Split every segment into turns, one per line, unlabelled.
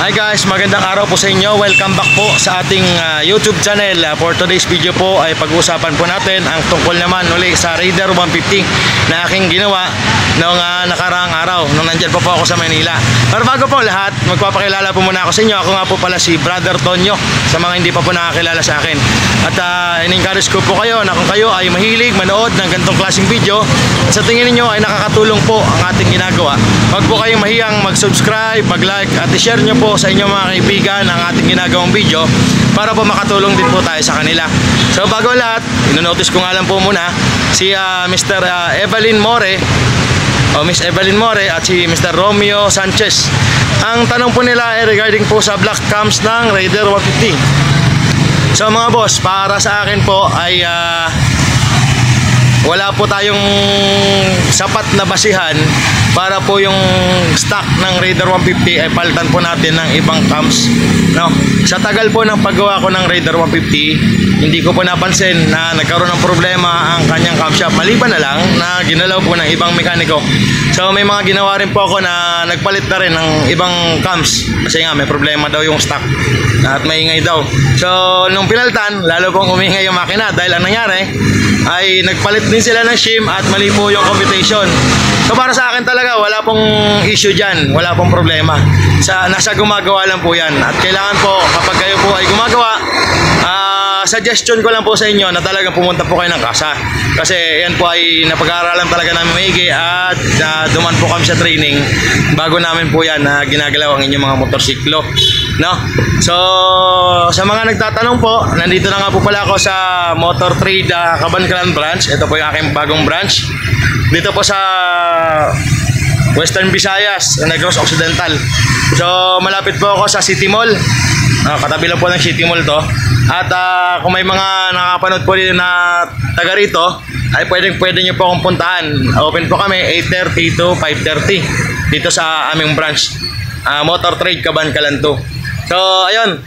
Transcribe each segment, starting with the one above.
Hi guys, magandang araw po sa inyo. Welcome back po sa ating YouTube channel. For today's video po ay pag-uusapan po natin ang tungkol naman uli sa Raider 150 na aking ginawa noong nakaraang araw nung nandyan po ako sa Manila. Pero bago po lahat, magpapakilala po muna ako sa inyo. Ako nga po pala si Brother Tonyo sa mga hindi pa po nakakilala sa akin. At in-encourage ko po kayo na kung kayo ay mahilig manood ng ganitong klaseng video, sa tingin niyo ay nakakatulong po ang ating ginagawa, huwag po kayong mahiyang mag-subscribe, mag-like at i-share nyo po sa inyong mga kaibigan ang ating ginagawang video para po makatulong din po tayo sa kanila. So bago lahat, inonotice ko nga lang po muna si Mr. Evelyn More o Miss Evelyn More at si Mr. Romeo Sanchez. Ang tanong po nila ay regarding po sa black cams ng Raider 150. So mga boss, para sa akin po ay wala po tayong sapat na basihan para po yung stock ng Raider 150 ay palitan po natin ng ibang cams, no? Sa tagal po ng paggawa ko ng Raider 150, hindi ko po napansin na nagkaroon ng problema ang kanyang camshaft, maliban na lang na ginalaw po ng ibang mekaniko. So may mga ginawa rin po ako na nagpalit na rin ng ibang cams kasi nga may problema daw yung stock at maingay daw. So nung pinalitan, lalo pong umingay yung makina dahil ang nangyari ay nagpalit din sila ng shim at mali po yung computation. So para sa akin talaga wala pong issue dyan, wala pong problema. Nasa gumagawa lang po yan. At kailangan po kapag kayo po ay gumagawa, suggestion ko lang po sa inyo na talagang pumunta po kayo ng kasa. Kasi yan po ay napag-aaralan talaga namin maigi at duman po kami sa training bago namin po yan na ginagalaw ang inyong mga motorsiklo, no? So sa mga nagtatanong po, nandito na nga po pala ako sa Motor Trade Cabancalan branch. Ito po yung aking bagong branch dito po sa Western Visayas, Negros Occidental. So malapit po ako sa City Mall. Katabi lang po ng City Mall to. At kung may mga nakapanood po din na taga rito, ay pwede nyo po akong puntahan. Open po kami 8:30 to 5:30 dito sa aming branch, Motor Trade Cabancalan 2. So ayun,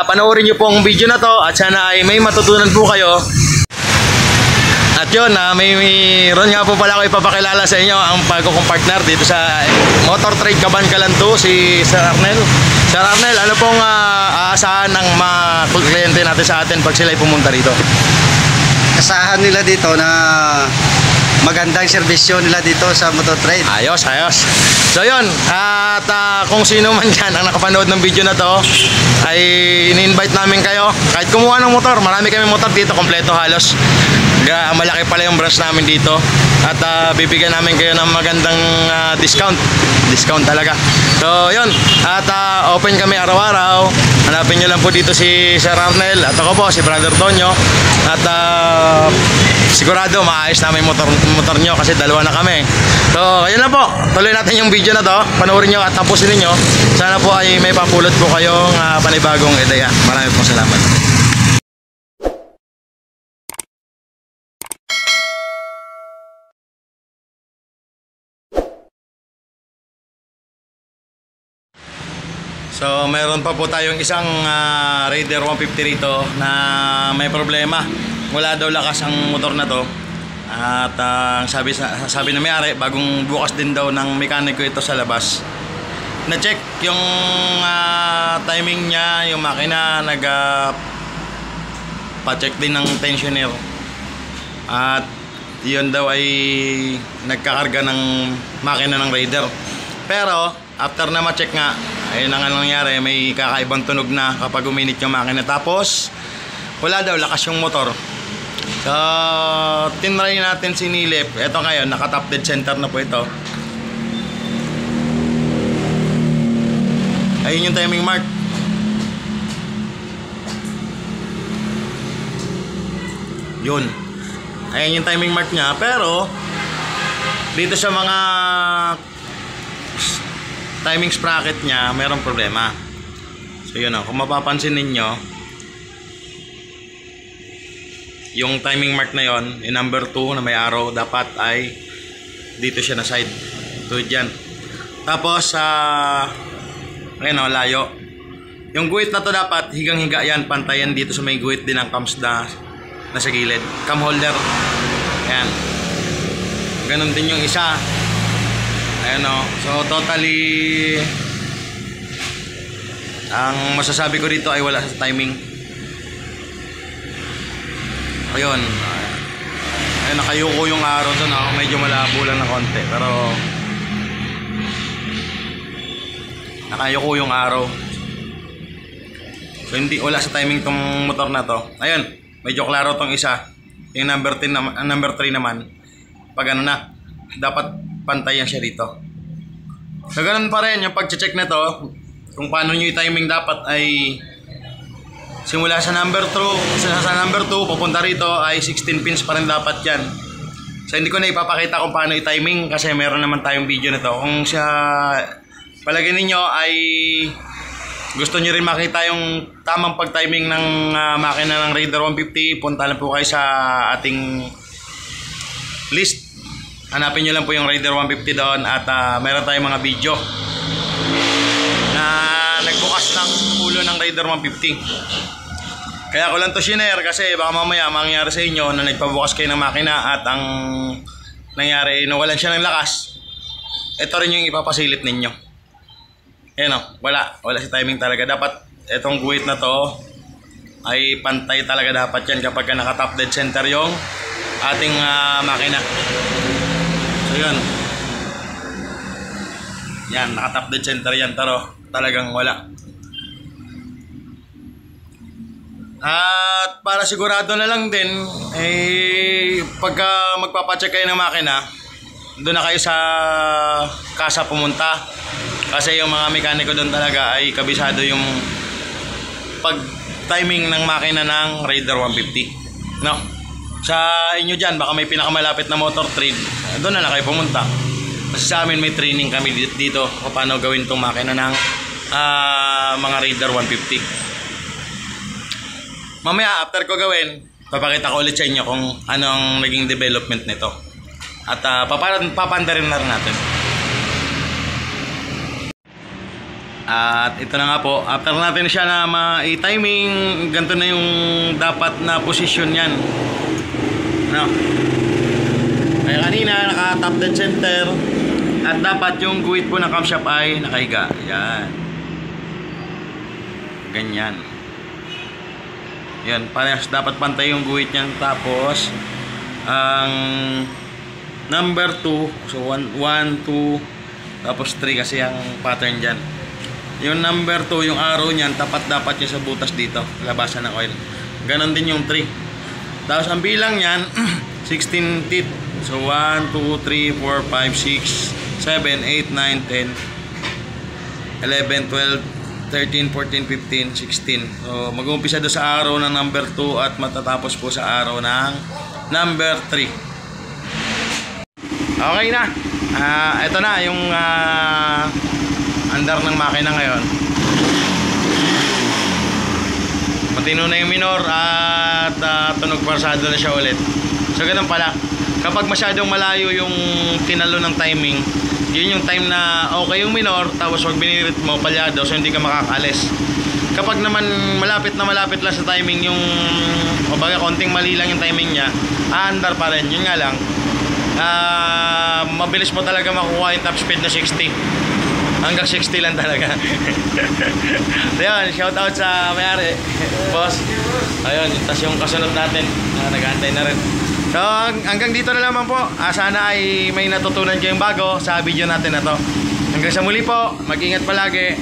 panoorin nyo po ang video na to at sana ay may matutunan po kayo. At yun, mayroon nga po pala ako ipapakilala sa inyo ang bago kong partner dito sa Motor Trade Cabancalan 2, si Sir Arnel. Sir Arnel, ano pong aasahan ng mga kliyente natin sa atin pag sila ay pumunta rito?
Asahan nila dito na magandang serbisyo nila dito sa Motor Trade.
Ayos, ayos. So yun, at kung sino man dyan ang nakapanood ng video na to, ay ini-invite namin kayo. Kahit kumuha ng motor, marami kami motor dito, kompleto halos. Malaki pala yung branch namin dito. At bibigyan namin kayo ng magandang discount talaga. So yun, at open kami araw-araw. Hanapin nyo lang po dito si Sir Arnel at ako po si Brother Tonyo. At sigurado maayos namin motor nyo kasi dalawa na kami. So ayun lang po, tuloy natin yung video na to. Panoorin nyo at tapusin niyo. Sana po ay may papulot po kayong panibagong ideya. Maraming pong salamat. So meron pa po tayong isang Raider 150 rito na may problema. Wala daw lakas ang motor na to. At sabi na may-ari, bagong bukas din daw ng mekaniko ito sa labas. Na-check yung timing niya, yung makina, pa-check din ng tensioner. At yun daw ay nagkakarga ng makina ng Raider. Pero after na ma-check nga, ayun ang nangyari, may kakaibang tunog na kapag uminit yung makina. Tapos wala daw lakas yung motor. So tinry natin sinilip. Ito ngayon, naka-top dead center na po ito. Ayun yung timing mark. Yun, ayun yung timing mark nya. Pero dito sa mga timing sprocket nya mayroong problema. So yun kung mapapansin ninyo, yung timing mark na yon, yung number 2 na may arrow, dapat ay dito siya na side. Ito dyan. Tapos ayun layo. Yung guhit na to dapat higang-higa yan, pantayan dito sa may guhit din ang cams na nasa gilid, cam holder. Ayan, ganon din yung isa. Ayan o. So totally Ang masasabi ko dito ay wala sa timing. Ayun. Ayun, nakayuko yung araw doon. Medyo malabo lang na konti. Pero nakayuko yung araw. So hindi, wala sa timing tong motor na to. Ayun, medyo klaro tong isa. Yung number 10 naman, number 3 naman. Pag ano na, dapat pantayan siya dito. So ganun pa rin yung pag-check na to. Kung paano nyo i-timing dapat ay simula sa number 2, sa number 2 pupunta rito ay 16 pins pa rin dapat yan. So hindi ko na ipapakita kung paano i-timing kasi meron naman tayong video na to. Kung siya palagay ninyo ay gusto nyo rin makita yung tamang pag-timing ng makina ng Raider 150, punta lang po kayo sa ating list. Hanapin nyo lang po yung Raider 150 doon at meron tayong mga video na nagbukas ng ulo ng Raider 150. Kaya ko lang to share kasi baka mamaya mangyari sa inyo na nagpabukas kayo ng makina at ang nangyari nawalan siya ng lakas. Ito rin yung ipapasilip ninyo. Ayan o, wala sa timing talaga. Dapat itong guhit na to ay pantay talaga dapat yan kapag naka top dead center yung ating makina. So yun. Yan, naka top dead center yan, pero talagang wala. At para sigurado na lang din, pagka magpapacheck kayo ng makina, doon na kayo sa kasa pumunta. Kasi yung mga mekaniko doon talaga ay kabisado yung pag-timing ng makina ng Raider 150. No? Sa inyo dyan, baka may pinakamalapit na motor trade, doon na kayo pumunta. Kasi sa amin may training kami dito kung paano gawin itong makina ng mga Raider 150. Mamaya after ko gawin, papakita ko ulit sa inyo kung ano ang naging development nito. At papanda rin na rin natin. At ito na nga po, after natin siya na ma-timing, ganito na yung dapat na position yan. Ano? Kaya kanina naka-top dead center at dapat yung guhit po ng camshaft ay nakahiga. Yan. Ganyan. Yan, parehas dapat pantay yung guhit niyan. Tapos ang number 2, so 1, 2, tapos 3 kasi ang pattern dyan. Yung number 2, yung arrow niyan, tapat dapat yung sa butas dito, labasan ng oil. Ganon din yung 3. Tapos ang bilang niyan 16 teeth. So 1, 2, 3, 4, 5, 6, 7, 8, 9, 10, 11, 12, 13, 14, 15, 16. So mag-uumpisa doon sa arrow ng number 2 at matatapos po sa arrow ng number 3. Okay na. Ito na yung andar ng makina ngayon. Matino na yung minor at tunog parsado na siya ulit. So ganun pala, kapag masyadong malayo yung tinalo ng timing, yun yung time na okay yung minor, tapos wag binirit mo palyado, so hindi ka makakalis. Kapag naman malapit lang sa timing yung, o baga konting mali lang yung timing niya, aandar pa rin. Yun nga lang, mabilis mo talaga makuha yung top speed na 60. Hanggang 60 lang talaga. So yun, shout out sa may-ari, boss. Ayun, tas yung kasunod natin, nag-aantay na rin. So hanggang dito na naman po. Sana ay may natutunan kayong bago sa video natin na to. Hanggang sa muli po, mag-ingat palagi.